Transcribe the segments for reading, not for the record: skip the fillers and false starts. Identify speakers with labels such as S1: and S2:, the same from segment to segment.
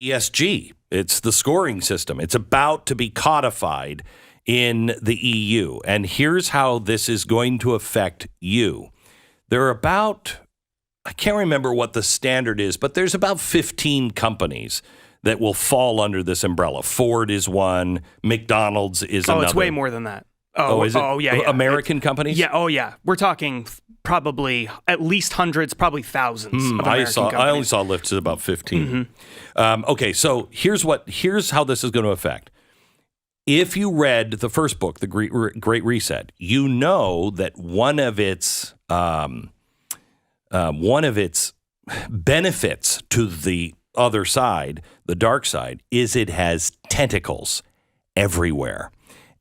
S1: ESG. It's the scoring system. It's about to be codified in the EU. And here's how this is going to affect you. There are about, I can't remember what the standard is, but there's about 15 companies that will fall under this umbrella. Ford is one. McDonald's is another.
S2: Oh, it's way more than that.
S1: Is it?
S2: Oh, yeah.
S1: American companies?
S2: Yeah. Oh, yeah. We're talking probably at least hundreds, probably thousands of American companies.
S1: I only saw lists at about 15. Okay, so here's how this is going to affect. If you read the first book, The Great Reset, you know that one of its benefits to the other side, the dark side, is it has tentacles everywhere.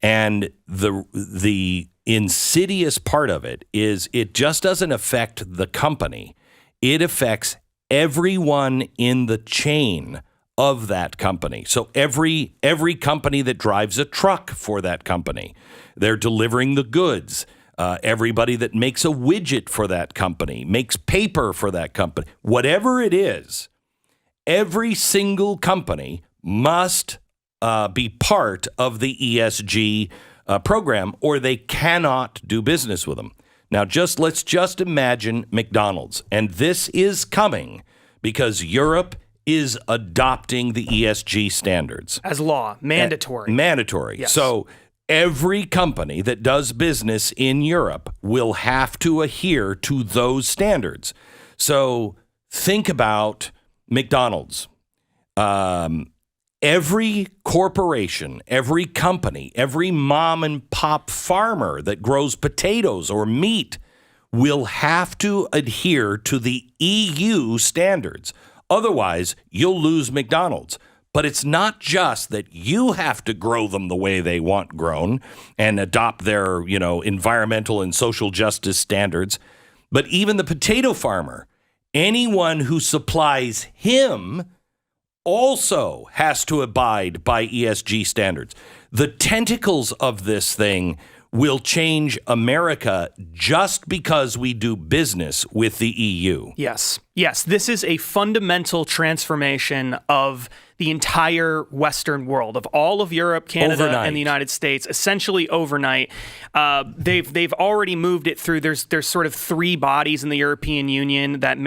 S1: And the insidious part of it is it just doesn't affect the company. It affects everyone in the chain of that company. So every company that drives a truck for that company, they're delivering the goods. Everybody that makes a widget for that company, makes paper for that company, whatever it is, every single company must be part of the ESG program, or they cannot do business with them. Now, let's just imagine McDonald's, and this is coming because Europe is adopting the ESG standards
S2: as law, mandatory.
S1: Mandatory.
S2: Yes.
S1: So every company that does business in Europe will have to adhere to those standards. So think about McDonald's. Every corporation, every company, every mom and pop farmer that grows potatoes or meat will have to adhere to the EU standards. Otherwise, you'll lose McDonald's. But it's not just that you have to grow them the way they want grown and adopt their, environmental and social justice standards, but even the potato farmer, anyone who supplies him also has to abide by ESG standards. The tentacles of this thing will change America just because we do business with the EU.
S2: Yes. This is a fundamental transformation of the entire Western world, of all of Europe, Canada,
S1: overnight.
S2: And the United States, essentially overnight. They've already moved it through. There's sort of three bodies in the European Union that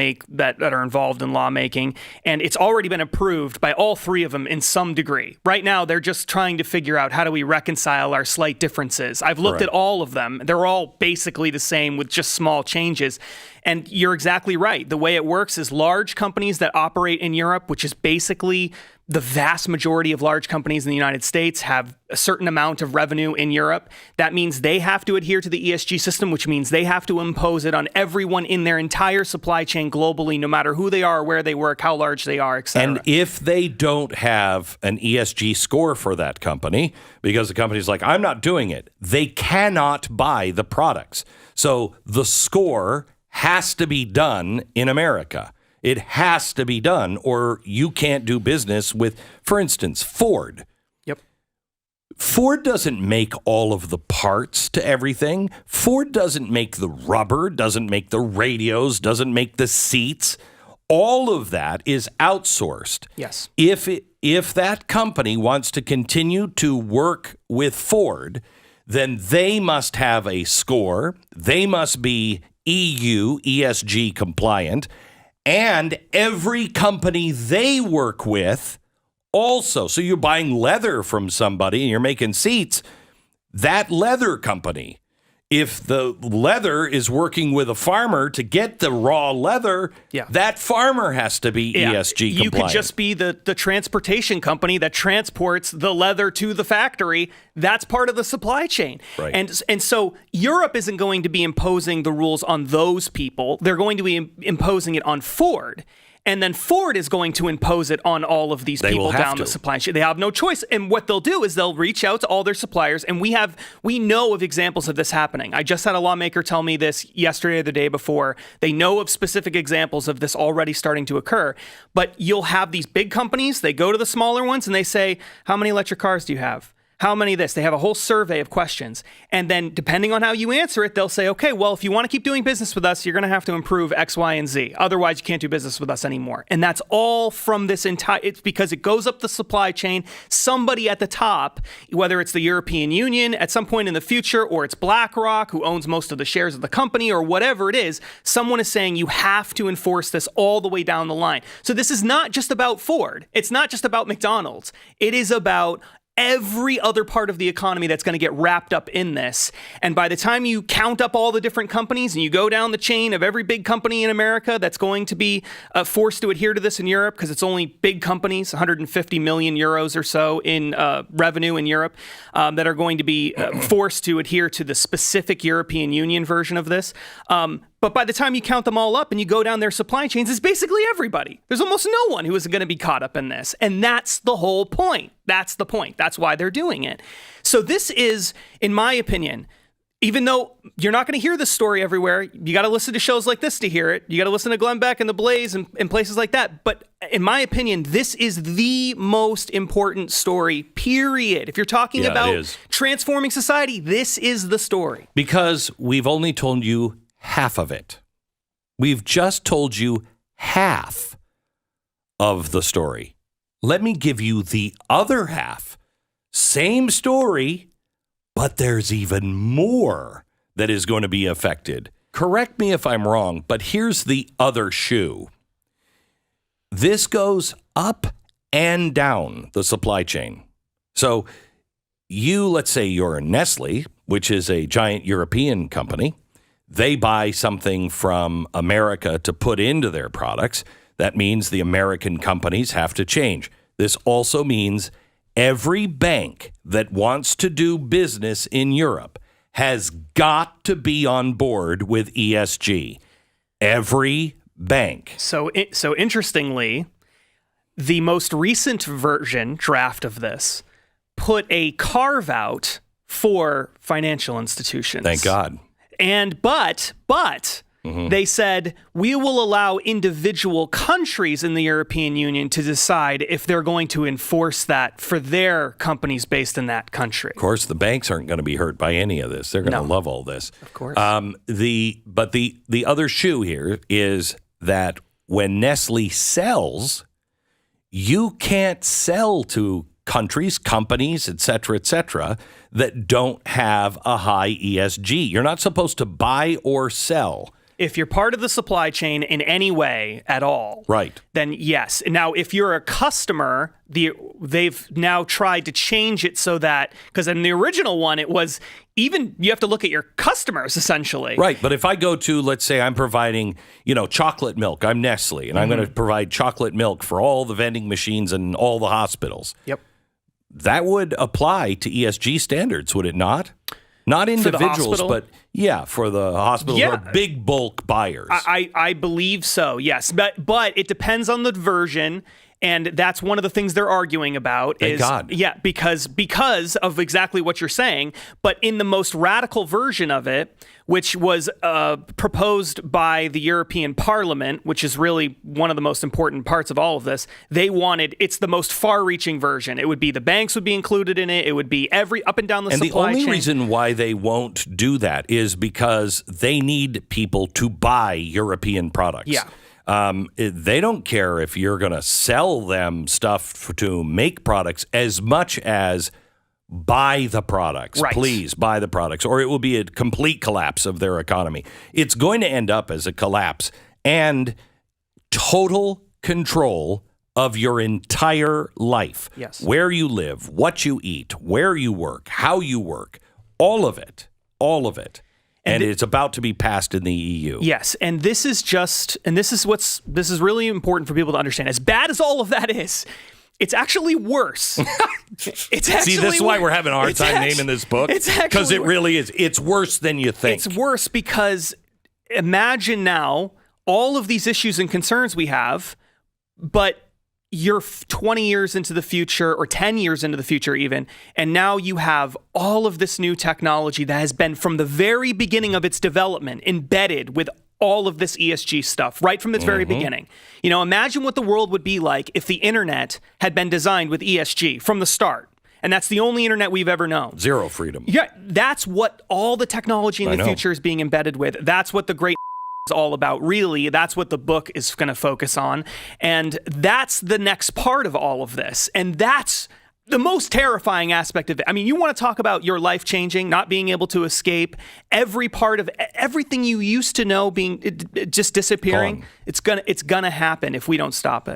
S2: are involved in lawmaking, and it's already been approved by all three of them in some degree. Right now, they're just trying to figure out how do we reconcile our slight differences. I've looked at all of them. They're all basically the same with just small changes. And you're exactly right. The way it works is large companies that operate in Europe, which is basically the vast majority of large companies in the United States, have a certain amount of revenue in Europe. That means they have to adhere to the ESG system, which means they have to impose it on everyone in their entire supply chain globally, no matter who they are, where they work, how large they are, etc.
S1: And if they don't have an ESG score for that company, because the company's like, I'm not doing it, they cannot buy the products. So the score has to be done in America. It has to be done, or you can't do business with, for instance, Ford.
S2: Yep.
S1: Ford doesn't make all of the parts to everything. Ford doesn't make the rubber, doesn't make the radios, doesn't make the seats. All of that is outsourced.
S2: Yes.
S1: If that company wants to continue to work with Ford, then they must have a score. They must be EU ESG compliant, and every company they work with also. So you're buying leather from somebody and you're making seats, that leather company, if the leather is working with a farmer to get the raw leather, that farmer has to be ESG compliant.
S2: You could just be the transportation company that transports the leather to the factory. That's part of the supply chain.
S1: Right.
S2: And so Europe isn't going to be imposing the rules on those people. They're going to be imposing it on Ford. And then Ford is going to impose it on all of these people down the supply chain. They have no choice. And what they'll do is they'll reach out to all their suppliers. And we know of examples of this happening. I just had a lawmaker tell me this yesterday or the day before. They know of specific examples of this already starting to occur. But you'll have these big companies. They go to the smaller ones and they say, how many electric cars do you have? How many of this? They have a whole survey of questions. And then depending on how you answer it, they'll say, okay, well, if you want to keep doing business with us, you're going to have to improve X, Y, and Z. Otherwise, you can't do business with us anymore. And that's all from this entire, it's because it goes up the supply chain. Somebody at the top, whether it's the European Union at some point in the future, or it's BlackRock, who owns most of the shares of the company, or whatever it is, someone is saying you have to enforce this all the way down the line. So this is not just about Ford. It's not just about McDonald's. It is about every other part of the economy that's going to get wrapped up in this. And by the time you count up all the different companies and you go down the chain of every big company in America that's going to be forced to adhere to this in Europe, because it's only big companies, 150 million euros or so in revenue in Europe, that are going to be forced to adhere to the specific European Union version of this. But by the time you count them all up and you go down their supply chains, it's basically everybody. There's almost no one who is going to be caught up in this. And that's the whole point. That's the point. That's why they're doing it. So this is, in my opinion, even though you're not going to hear this story everywhere, you got to listen to shows like this to hear it. You got to listen to Glenn Beck and The Blaze and places like that. But in my opinion, this is the most important story, period. If you're talking about transforming society, this is the story.
S1: Because we've only told you half of it. We've just told you half of the story. Let me give you the other half. Same story, but there's even more that is going to be affected. Correct me if I'm wrong, but here's the other shoe. This goes up and down the supply chain. So let's say you're Nestle, which is a giant European company. They buy something from America to put into their products. That means the American companies have to change. This also means every bank that wants to do business in Europe has got to be on board with ESG. Every bank.
S2: So interestingly, the most recent draft of this put a carve out for financial institutions.
S1: Thank God.
S2: But they said, we will allow individual countries in the European Union to decide if they're going to enforce that for their companies based in that country.
S1: Of course, the banks aren't going to be hurt by any of this. They're going to love all this.
S2: Of course.
S1: But the other shoe here is that when Nestle sells, you can't sell to countries, companies, et cetera, that don't have a high ESG. You're not supposed to buy or sell.
S2: If you're part of the supply chain in any way at all,
S1: right,
S2: then yes. Now, if you're a customer, they've now tried to change it so that, because in the original one, it was even, you have to look at your customers, essentially.
S1: Right, but if I go to, let's say I'm providing, chocolate milk, I'm Nestle, and I'm going to provide chocolate milk for all the vending machines and all the hospitals.
S2: Yep.
S1: That would apply to ESG standards, would it not? Not individuals, but for the hospitals or big bulk buyers.
S2: I believe so, yes. But it depends on the version. And that's one of the things they're arguing about.
S1: Thank God.
S2: Yeah, because of exactly what you're saying. But in the most radical version of it, which was proposed by the European Parliament, which is really one of the most important parts of all of this, it's the most far-reaching version. It would be the banks would be included in it. It would be every up and down the supply chain.
S1: And the only reason why they won't do that is because they need people to buy European products.
S2: Yeah.
S1: They don't care if you're going to sell them stuff to make products as much as buy the products.
S2: Right.
S1: Please buy the products, or it will be a complete collapse of their economy. It's going to end up as a collapse and total control of your entire life.
S2: Yes.
S1: Where you live, what you eat, where you work, how you work, all of it. And it's about to be passed in the EU.
S2: Yes, and this is really important for people to understand. As bad as all of that is, it's actually worse. This
S1: is why we're having a hard time naming this book. Because it really is. It's worse than you think.
S2: It's worse because imagine now all of these issues and concerns we have, but you're 20 years into the future or 10 years into the future even, and now you have all of this new technology that has been from the very beginning of its development embedded with all of this ESG stuff right from its very beginning. Imagine what the world would be like if the internet had been designed with ESG from the start. And that's the only internet we've ever known.
S1: Zero freedom.
S2: Yeah, that's what all the technology in the future is being embedded with. That's what the great is all about, really. That's what the book is going to focus on. And that's the next part of all of this. And that's the most terrifying aspect of it. I mean, you want to talk about your life changing, not being able to escape, every part of everything you used to know being just disappearing. It's gonna happen if we don't stop it.